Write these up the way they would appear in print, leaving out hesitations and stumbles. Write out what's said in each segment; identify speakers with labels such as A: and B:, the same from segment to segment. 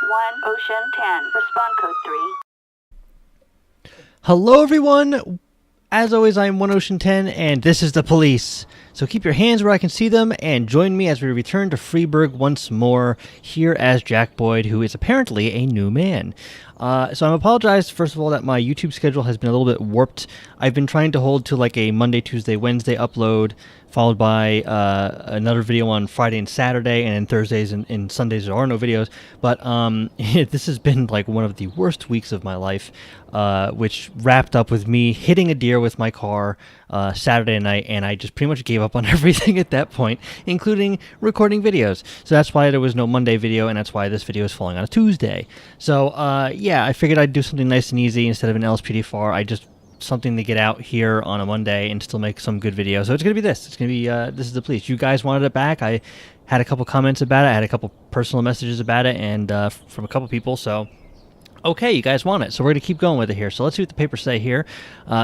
A: Ocean 10. Respond code 3.
B: Hello, everyone. As always, I am Ocean 10, and this is the police. So keep your hands where I can see them, and join me as we return to Freeburg once more, here as Jack Boyd, who is apparently a new man. So I'm apologize, first of all, that my YouTube schedule has been a little bit warped. I've been trying to hold to like a Monday, Tuesday, Wednesday upload, followed by another video on Friday and Saturday, and then Thursdays and Sundays there are no videos. But this has been like one of the worst weeks of my life, which wrapped up with me hitting a deer with my car Saturday night, and I just pretty much gave up on everything at that point, including recording videos. So that's why there was no Monday video, and that's why this video is falling on a Tuesday. So yeah, I figured I'd do something nice and easy instead of an LSPD4. I just something to get out here on a Monday and still make some good videos. So it's going to be this. It's going to be, this is the police. You guys wanted it back. I had a couple comments about it. I had a couple personal messages about it, and from a couple people. So, okay, you guys want it. So we're going to keep going with it here. So let's see what the papers say here.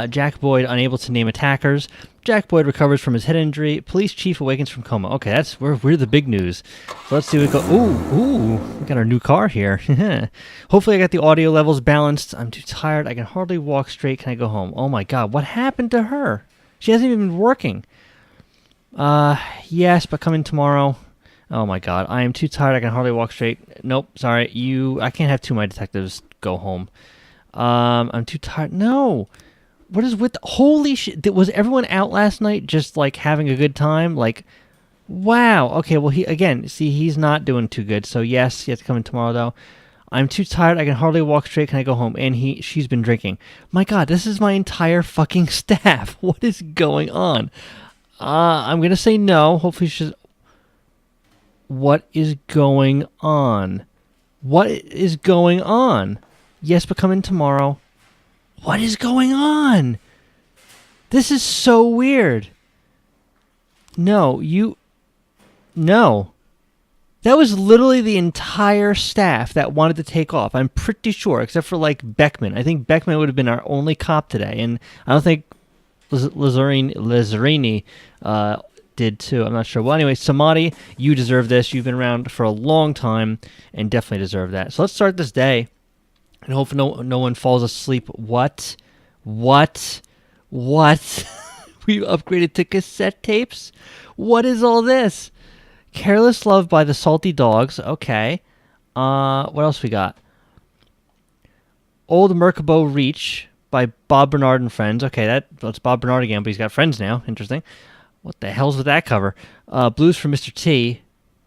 B: Jack Boyd unable to name attackers. Jack Boyd recovers from his head injury. Police chief awakens from coma. Okay, that's we're the big news. So let's see what we go. Ooh, we got our new car here. Hopefully I got the audio levels balanced. I'm too tired. I can hardly walk straight. Can I go home? Oh my God, what happened to her? She hasn't even been working. Yes, but come in tomorrow. Oh my God, I am too tired. I can hardly walk straight. Nope, sorry. I can't have two of my detectives go home. I'm too tired. No. What is with... Holy shit. Was everyone out last night just, like, having a good time? Like, wow. Okay, well, he's not doing too good. So, yes, he has to come in tomorrow, though. I'm too tired. I can hardly walk straight. Can I go home? And she's been drinking. My God, this is my entire fucking staff. What is going on? I'm going to say no. Hopefully she's... What is going on? What is going on? Yes, but come in tomorrow. What is going on? This is so weird. No. That was literally the entire staff that wanted to take off. I'm pretty sure, except for like Beckman. I think Beckman would have been our only cop today, and I don't think Lazzarini did too. I'm not sure. Well, anyway, Samadi, you deserve this. You've been around for a long time and definitely deserve that. So let's start this day. And hopefully no one falls asleep. What? We've upgraded to cassette tapes? What is all this? Careless Love by the Salty Dogs. Okay. What else we got? Old Merkabo Reach by Bob Bernard and Friends. Okay, that's Bob Bernard again, but he's got friends now. Interesting. What the hell's with that cover? Blues for Mr. T.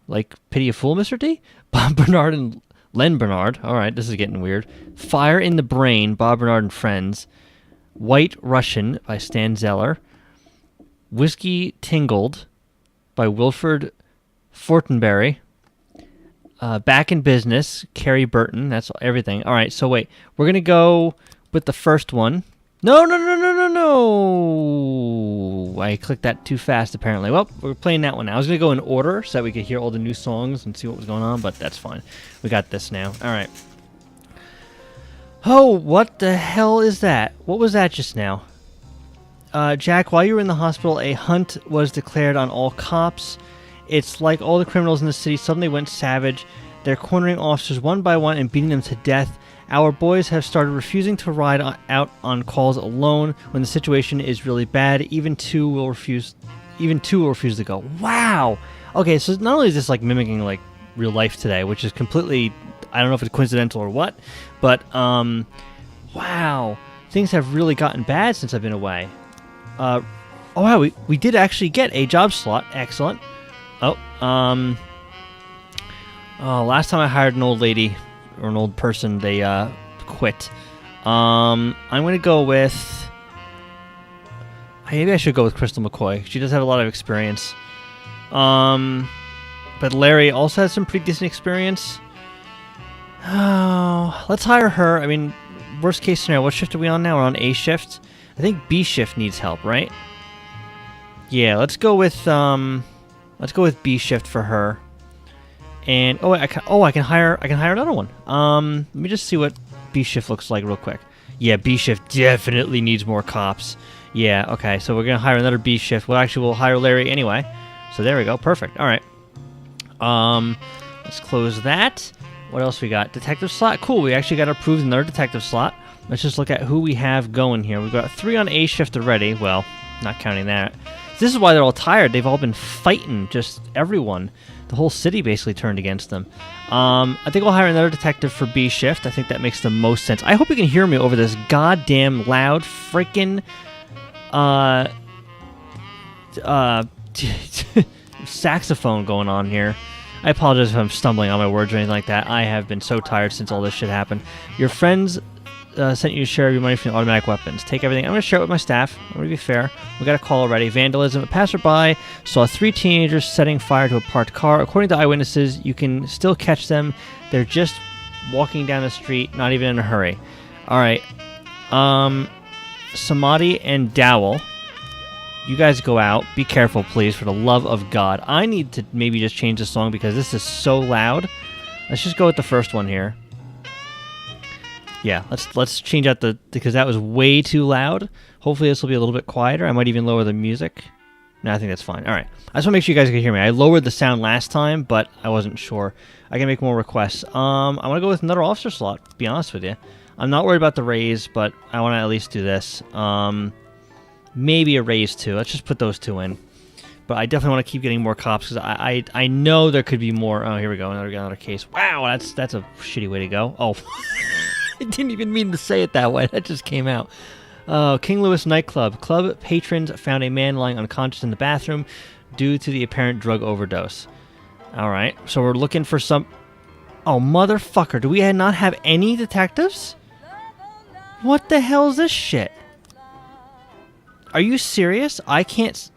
B: Like Pity a Fool, Mr. T? Bob Bernard and... Len Bernard. All right, this is getting weird. Fire in the Brain, Bob Bernard and Friends. White Russian by Stan Zeller. Whiskey Tingled by Wilford Fortenberry. Back in Business, Carrie Burton. That's everything. All right, so wait. We're going to go with the first one. No. I clicked that too fast, apparently. Well, we're playing that one now. I was going to go in order so that we could hear all the new songs and see what was going on, but that's fine. We got this now. All right. Oh, what the hell is that? What was that just now? Jack, while you were in the hospital, a hunt was declared on all cops. It's like all the criminals in the city suddenly went savage. They're cornering officers one by one and beating them to death. Our boys have started refusing to ride out on calls alone when the situation is really bad. Even two will refuse to go. Wow. Okay, so not only is this like mimicking like real life today, which is completely, I don't know if it's coincidental or what, but wow, things have really gotten bad since I've been away. Oh wow, we did actually get a job slot. Excellent. Last time I hired an old lady or an old person, they quit. I'm going to go with... Maybe I should go with Crystal McCoy. She does have a lot of experience. But Larry also has some pretty decent experience. Oh, let's hire her. I mean, worst case scenario, what shift are we on now? We're on A shift. I think B shift needs help, right? Yeah, let's go with B shift for her. And I can hire another one. Let me just see what B shift looks like real quick. Yeah, B shift definitely needs more cops. Yeah, okay, so we're gonna hire another B shift. Well, actually, we'll hire Larry anyway. So there we go, perfect. All right. Let's close that. What else we got? Detective slot. Cool. We actually got approved another detective slot. Let's just look at who we have going here. We've got 3 on A shift already. Well, not counting that. This is why they're all tired. They've all been fighting just everyone. The whole city basically turned against them. I think we'll hire another detective for B shift. I think that makes the most sense. I hope you can hear me over this goddamn loud freaking saxophone going on here. I apologize if I'm stumbling on my words or anything like that. I have been so tired since all this shit happened. Your friends sent you to share your money from the automatic weapons. Take everything. I'm going to share it with my staff. I'm going to be fair. We got a call already. Vandalism. A passerby saw 3 teenagers setting fire to a parked car. According to eyewitnesses, you can still catch them. They're just walking down the street, not even in a hurry. All right. Samadhi and Dowell, you guys go out. Be careful, please, for the love of God. I need to maybe just change the song because this is so loud. Let's just go with the first one here. Yeah, let's change out because that was way too loud. Hopefully this will be a little bit quieter. I might even lower the music. No, I think that's fine. All right. I just want to make sure you guys can hear me. I lowered the sound last time, but I wasn't sure. I can make more requests. I want to go with another officer slot, to be honest with you. I'm not worried about the raise, but I want to at least do this. Maybe a raise too. Let's just put those 2 in. But I definitely want to keep getting more cops because I know there could be more. Oh, here we go. Another case. Wow, that's a shitty way to go. Oh. I didn't even mean to say it that way. That just came out. King Louis nightclub. Club patrons found a man lying unconscious in the bathroom due to the apparent drug overdose. All right. So we're looking for some... Oh, motherfucker. Do we not have any detectives? What the hell is this shit? Are you serious? I can't...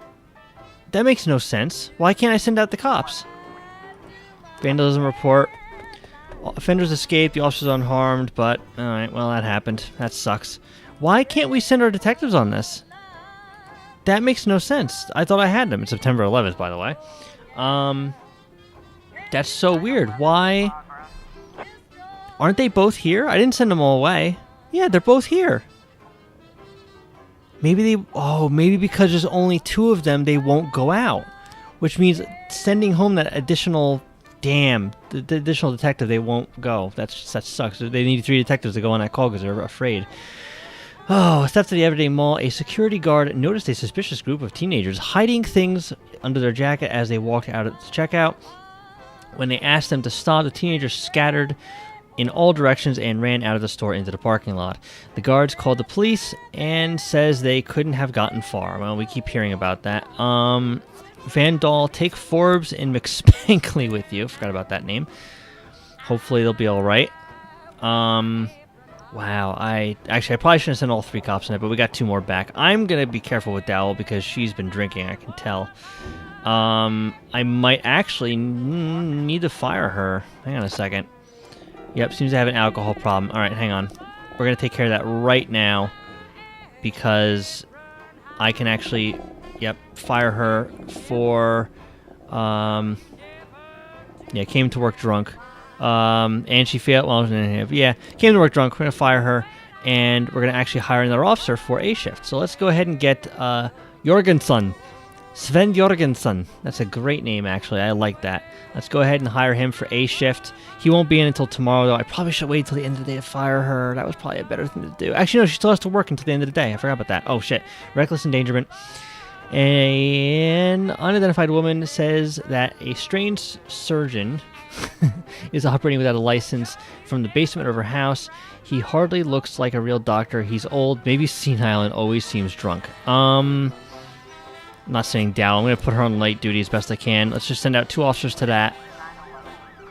B: That makes no sense. Why can't I send out the cops? Vandalism report. Offenders escaped, the officers unharmed, but... Alright, well, that happened. That sucks. Why can't we send our detectives on this? That makes no sense. I thought I had them. It's September 11th, by the way. That's so weird. Why... Aren't they both here? I didn't send them all away. Yeah, they're both here. Maybe they... Oh, maybe because there's only 2 of them, they won't go out. Which means sending home that additional... Damn, the additional detective, they won't go. That sucks. They need 3 detectives to go on that call because they're afraid. Oh, steps to the Everyday Mall. A security guard noticed a suspicious group of teenagers hiding things under their jacket as they walked out at the checkout. When they asked them to stop, the teenagers scattered in all directions and ran out of the store into the parking lot. The guards called the police and says they couldn't have gotten far. Well, we keep hearing about that. Van Dahl, take Forbes and McSpankley with you. Forgot about that name. Hopefully they'll be all right. Wow. I probably shouldn't send all 3 cops in it, but we got 2 more back. I'm gonna be careful with Dowell because she's been drinking. I can tell. I might actually need to fire her. Hang on a second. Yep, seems to have an alcohol problem. All right, hang on. We're gonna take care of that right now because I can actually. Yep, fire her for, came to work drunk. And she failed, came to work drunk. We're going to fire her, and we're going to actually hire another officer for A shift. So let's go ahead and get Jorgensen. Sven Jorgensen. That's a great name, actually. I like that. Let's go ahead and hire him for A shift. He won't be in until tomorrow, though. I probably should wait until the end of the day to fire her. That was probably a better thing to do. Actually, no, she still has to work until the end of the day. I forgot about that. Oh, shit. Reckless endangerment. An unidentified woman says that a strange surgeon is operating without a license from the basement of her house. He hardly looks like a real doctor. He's old, maybe senile, and always seems drunk. I'm not saying Dow. I'm going to put her on light duty as best I can. Let's just send out 2 officers to that.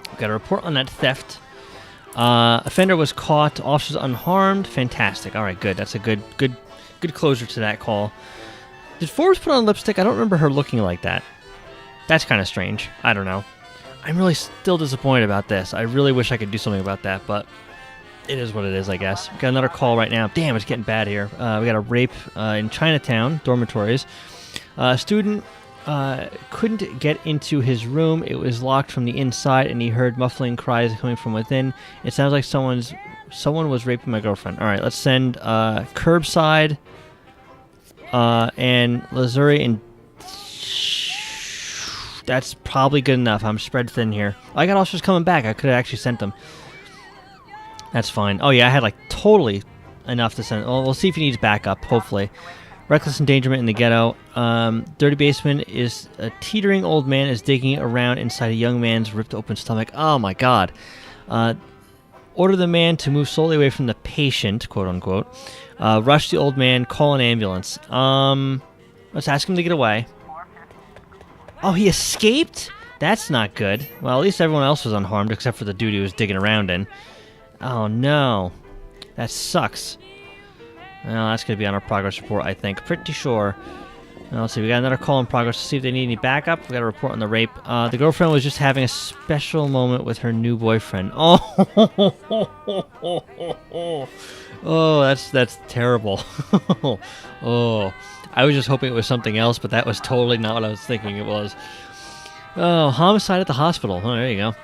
B: We've got a report on that theft. Offender was caught. Officers unharmed. Fantastic. All right, good. That's a good closure to that call. Did Forbes put on lipstick? I don't remember her looking like that. That's kind of strange. I don't know. I'm really still disappointed about this. I really wish I could do something about that, but it is what it is, I guess. We've got another call right now. Damn, it's getting bad here. We got a rape in Chinatown, dormitories. Student couldn't get into his room. It was locked from the inside, and he heard muffling cries coming from within. It sounds like someone was raping my girlfriend. All right, let's send Curbside and Lazuri and That's probably good enough. I'm spread thin here. I got officers coming back. I could have actually sent them. That's fine. Oh, yeah, I had, like, totally enough to send. Well, we'll see if he needs backup, hopefully. Reckless endangerment in the ghetto. Dirty basement is a teetering old man is digging around inside a young man's ripped open stomach. Oh, my God. Order the man to move slowly away from the patient, quote-unquote. Rush the old man. Call an ambulance. Let's ask him to get away. Oh, he escaped? That's not good. Well, at least everyone else was unharmed, except for the dude he was digging around in. Oh, no. That sucks. Well, that's going to be on our progress report, I think. Pretty sure. Well, let's see. We got another call in progress to see if they need any backup. We got a report on the rape. The girlfriend was just having a special moment with her new boyfriend. Oh, oh, that's terrible. Oh, I was just hoping it was something else, but that was totally not what I was thinking it was. Oh, homicide at the hospital. Oh, there you go.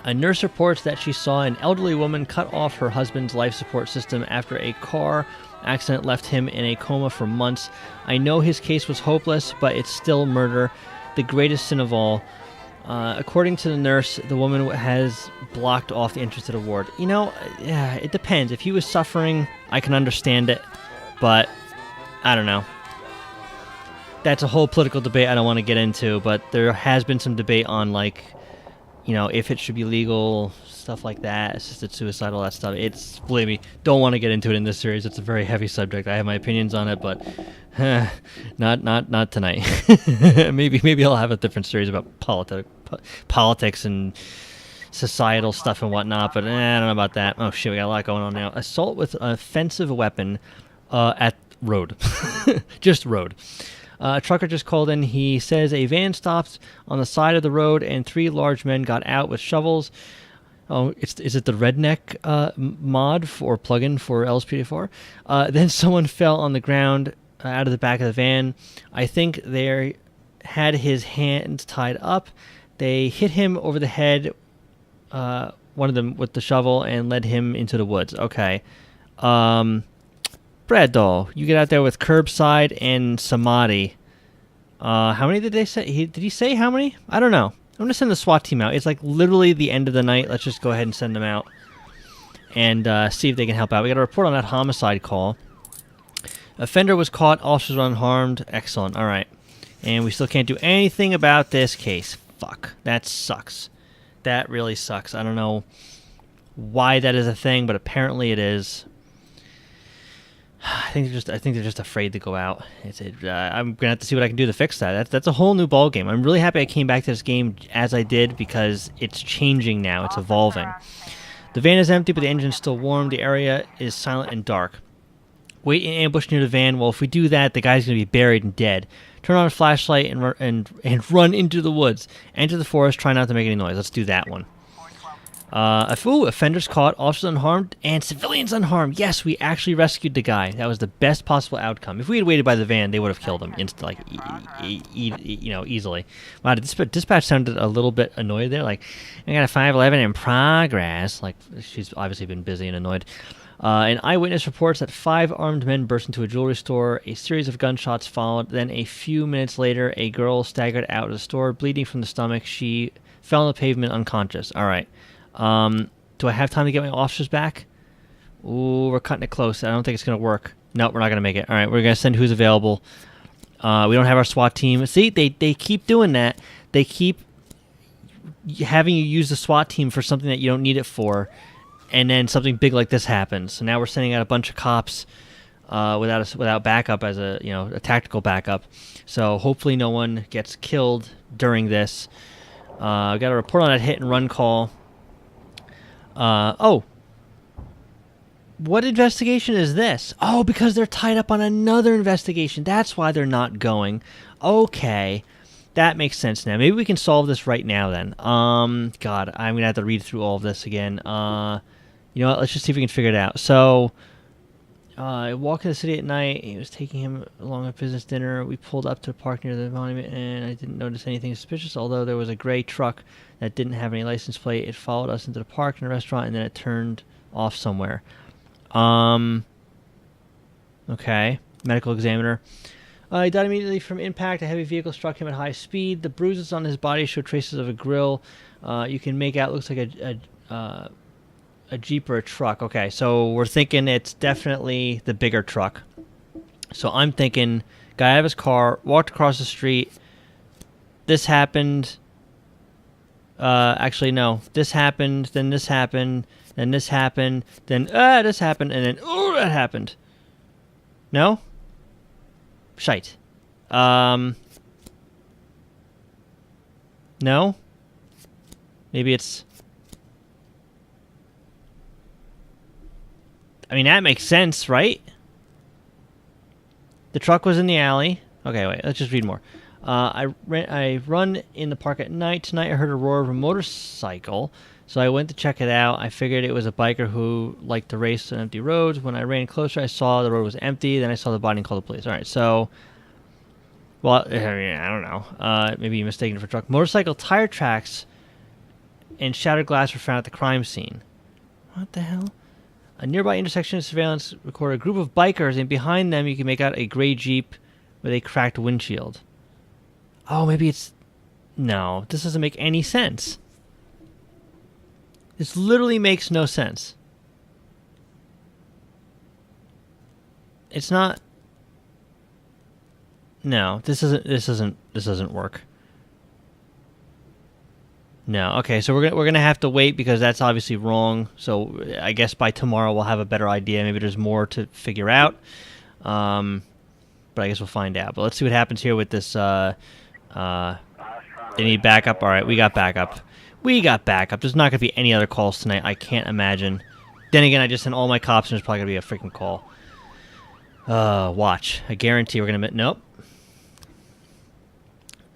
B: A nurse reports that she saw an elderly woman cut off her husband's life support system after a car accident left him in a coma for months. I know his case was hopeless, but it's still murder, the greatest sin of all. According to the nurse, the woman has blocked off the entrance to the ward. You know, yeah, it depends. If he was suffering, I can understand it, but I don't know. That's a whole political debate I don't want to get into, but there has been some debate on, like, you know, if it should be legal, stuff like that, assisted suicide, all that stuff. It's, believe me, don't want to get into it in this series. It's a very heavy subject. I have my opinions on it, but not tonight. maybe I'll have a different series about politics and societal stuff and whatnot, but I don't know about that. Oh, shit, we got a lot going on now. Assault with an offensive weapon at road. Just road. A trucker just called in. He says a van stopped on the side of the road and 3 large men got out with shovels. Oh, is it the redneck mod or plugin for LSPD4? Then someone fell on the ground out of the back of the van. I think they had his hands tied up. They hit him over the head, one of them with the shovel, and led him into the woods. Okay. Brad Doll, you get out there with Curbside and Samadhi. How many did they say? Did he say how many? I don't know. I'm going to send the SWAT team out. It's like literally the end of the night. Let's just go ahead and send them out and see if they can help out. We got a report on that homicide call. Offender was caught. Officers were unharmed. Excellent. All right. And we still can't do anything about this case. Fuck. That sucks. That really sucks. I don't know why that is a thing, but apparently it is. I think they're just afraid to go out. I'm gonna have to see what I can do to fix that. That's a whole new ball game. I'm really happy I came back to this game as I did because it's changing now. It's evolving. The van is empty, but the engine's still warm. The area is silent and dark. Wait in ambush near the van. Well, if we do that, the guy's gonna be buried and dead. Turn on a flashlight and run into the woods. Enter the forest. Try not to make any noise. Let's do that one. Offenders caught, officers unharmed, and civilians unharmed. Yes, we actually rescued the guy. That was the best possible outcome. If we had waited by the van, they would have killed him instantly, easily. Wow, dispatch sounded a little bit annoyed there. Like, I got a 511 in progress. Like, she's obviously been busy and annoyed. An eyewitness reports that 5 armed men burst into a jewelry store. A series of gunshots followed. Then a few minutes later, a girl staggered out of the store, bleeding from the stomach. She fell on the pavement unconscious. All right. Do I have time to get my officers back? Ooh, we're cutting it close. I don't think it's going to work. No, we're not going to make it. All right, we're going to send who's available. We don't have our SWAT team. See, they keep doing that. They keep having you use the SWAT team for something that you don't need it for, and then something big like this happens. So now we're sending out a bunch of cops without backup as a tactical backup. So hopefully no one gets killed during this. We got a report on that hit and run call. What investigation is this? Oh, because they're tied up on another investigation. That's why they're not going. Okay. That makes sense now. Maybe we can solve this right now then. God, I'm going to have to read through all of this again. You know what? Let's just see if we can figure it out. So, I walked in the city at night. He was taking him along a business dinner. We pulled up to the park near the monument, and I didn't notice anything suspicious, although there was a gray truck that didn't have any license plate. It followed us into the park and a restaurant, and then it turned off somewhere. Okay. Medical examiner. He died immediately from impact. A heavy vehicle struck him at high speed. The bruises on his body show traces of a grill. You can make out looks like a Jeep or a truck. Okay, so we're thinking it's definitely the bigger truck. So I'm thinking, guy out of his car, walked across the street. This happened. Actually, no. This happened, then this happened, then this happened, then this happened, and then that happened. No? Shite. No? Maybe it's... I mean, that makes sense, right? The truck was in the alley. Okay, wait, let's just read more. I run in the park at night. Tonight I heard a roar of a motorcycle, so I went to check it out. I figured it was a biker who liked to race on empty roads. When I ran closer, I saw the road was empty. Then I saw the body and called the police. All right, so... Well, I mean, I don't know. Maybe you mistaken it for a truck. Motorcycle tire tracks and shattered glass were found at the crime scene. What the hell? A nearby intersection surveillance recorded a group of bikers, and behind them you can make out a gray Jeep with a cracked windshield. Oh, maybe it's... No, this doesn't make any sense. This literally makes no sense. It's not... No, this doesn't work. No, okay, so we're gonna have to wait because that's obviously wrong. So I guess by tomorrow we'll have a better idea. Maybe there's more to figure out. But I guess we'll find out. But let's see what happens here with this. They need backup. All right, we got backup. We got backup. There's not gonna be any other calls tonight. I can't imagine. Then again, I just sent all my cops, and there's probably gonna be a freaking call. Watch. I guarantee we're gonna. Nope.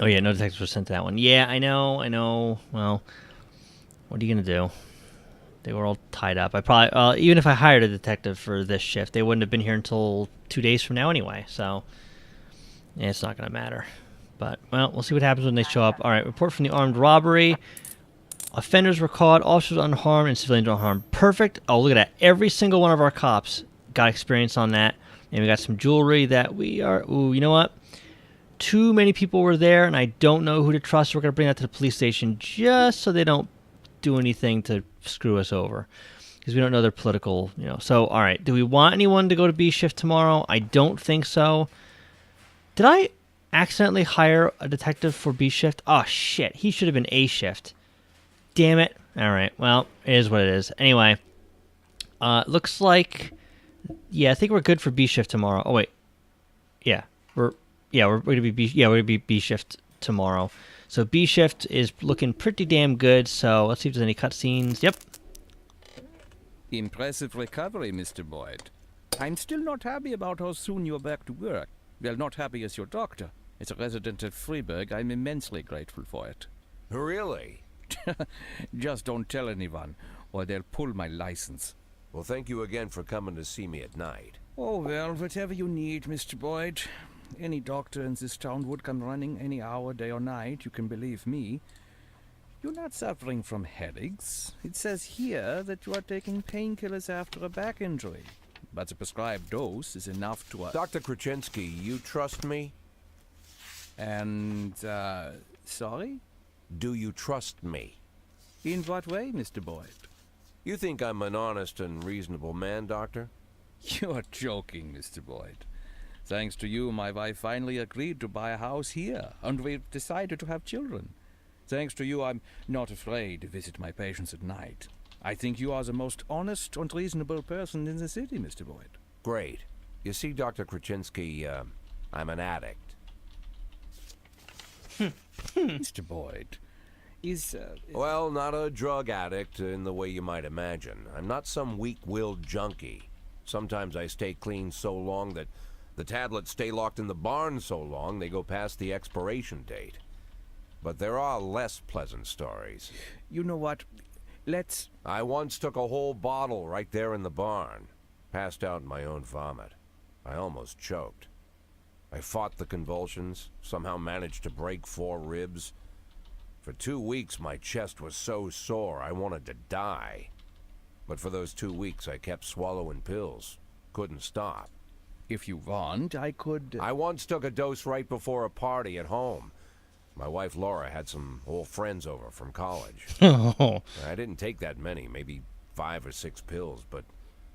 B: Oh, yeah, no detectives were sent to that one. Yeah, I know. Well, what are you going to do? They were all tied up. I probably, even if I hired a detective for this shift, they wouldn't have been here until 2 days from now anyway. So, yeah, it's not going to matter. But, well, we'll see what happens when they show up. All right, report from the armed robbery. Offenders were caught, officers unharmed, and civilians unharmed. Perfect. Oh, look at that. Every single one of our cops got experience on that. And we got some jewelry that we are... Ooh, you know what? Too many people were there, and I don't know who to trust. We're going to bring that to the police station just so they don't do anything to screw us over. Because we don't know their political, So, all right. Do we want anyone to go to B shift tomorrow? I don't think so. Did I accidentally hire a detective for B shift? Oh, shit. He should have been A shift. Damn it. All right. Well, it is what it is. Anyway. Looks like... Yeah, I think we're good for B shift tomorrow. Oh, wait. Yeah. We're going to be B shift tomorrow. So B shift is looking pretty damn good. So let's see if there's any cutscenes. Yep.
C: Impressive recovery, Mr. Boyd. I'm still not happy about how soon you're back to work. Well, not happy as your doctor. As a resident of Freiburg, I'm immensely grateful for it.
D: Really?
C: Just don't tell anyone, or they'll pull my license.
D: Well, thank you again for coming to see me at night.
C: Oh, well, whatever you need, Mr. Boyd. Any doctor in this town would come running any hour, day or night, you can believe me. You're not suffering from headaches. It says here that you are taking painkillers after a back injury. But the prescribed dose is enough to...
D: Dr. Kraczynski, you trust me?
C: And, sorry?
D: Do you trust me?
C: In what way, Mr. Boyd?
D: You think I'm an honest and reasonable man, Doctor?
C: You're joking, Mr. Boyd. Thanks to you, my wife finally agreed to buy a house here, and we've decided to have children. Thanks to you, I'm not afraid to visit my patients at night. I think you are the most honest and reasonable person in the city, Mr. Boyd.
D: Great. You see, Dr. Kraczynski, I'm an addict.
C: Mr. Boyd, is...
D: Well, not a drug addict in the way you might imagine. I'm not some weak-willed junkie. Sometimes I stay clean so long that the tablets stay locked in the barn so long they go past the expiration date. But there are less pleasant stories.
C: You know what? Let's...
D: I once took a whole bottle right there in the barn. Passed out in my own vomit. I almost choked. I fought the convulsions, somehow managed to break 4 ribs. For 2 weeks my chest was so sore I wanted to die. But for those 2 weeks I kept swallowing pills. Couldn't stop.
C: If you want, I could...
D: I once took a dose right before a party at home. My wife Laura had some old friends over from college.
B: Oh,
D: I didn't take that many, maybe 5 or 6 pills, but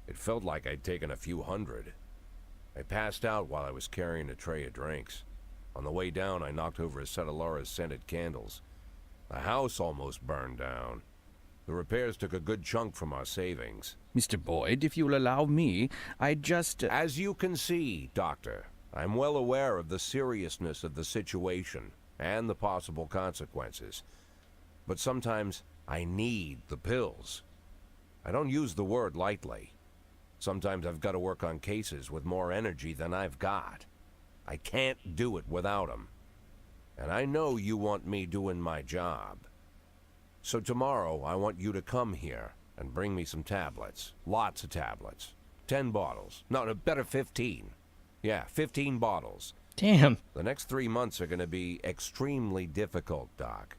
D: it felt like I'd taken a few hundred. I passed out while I was carrying a tray of drinks. On the way down, I knocked over a set of Laura's scented candles. The house almost burned down. The repairs took a good chunk from our savings.
C: Mr. Boyd, if you'll allow me, I'd just...
D: As you can see, Doctor, I'm well aware of the seriousness of the situation and the possible consequences. But sometimes I need the pills. I don't use the word lightly. Sometimes I've got to work on cases with more energy than I've got. I can't do it without them. And I know you want me doing my job. So tomorrow, I want you to come here and bring me some tablets. Lots of tablets. 10 bottles. No, better 15. Yeah, 15 bottles.
B: damn.
D: The next 3 months are going to be extremely difficult, Doc.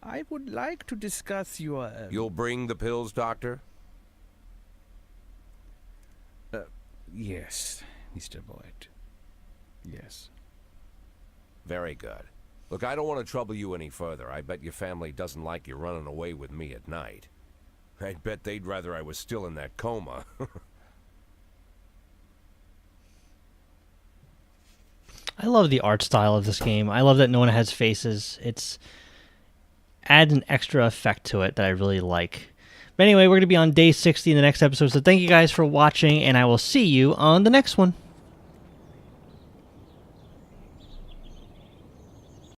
C: I would like to discuss your...
D: You'll bring the pills, Doctor?
C: Yes, Mr. Boyd. Yes.
D: Very good. Look, I don't want to trouble you any further. I bet your family doesn't like you running away with me at night. I bet they'd rather I was still in that coma.
B: I love the art style of this game. I love that no one has faces. It's adds an extra effect to it that I really like. But anyway, we're going to be on day 60 in the next episode, so thank you guys for watching, and I will see you on the next one.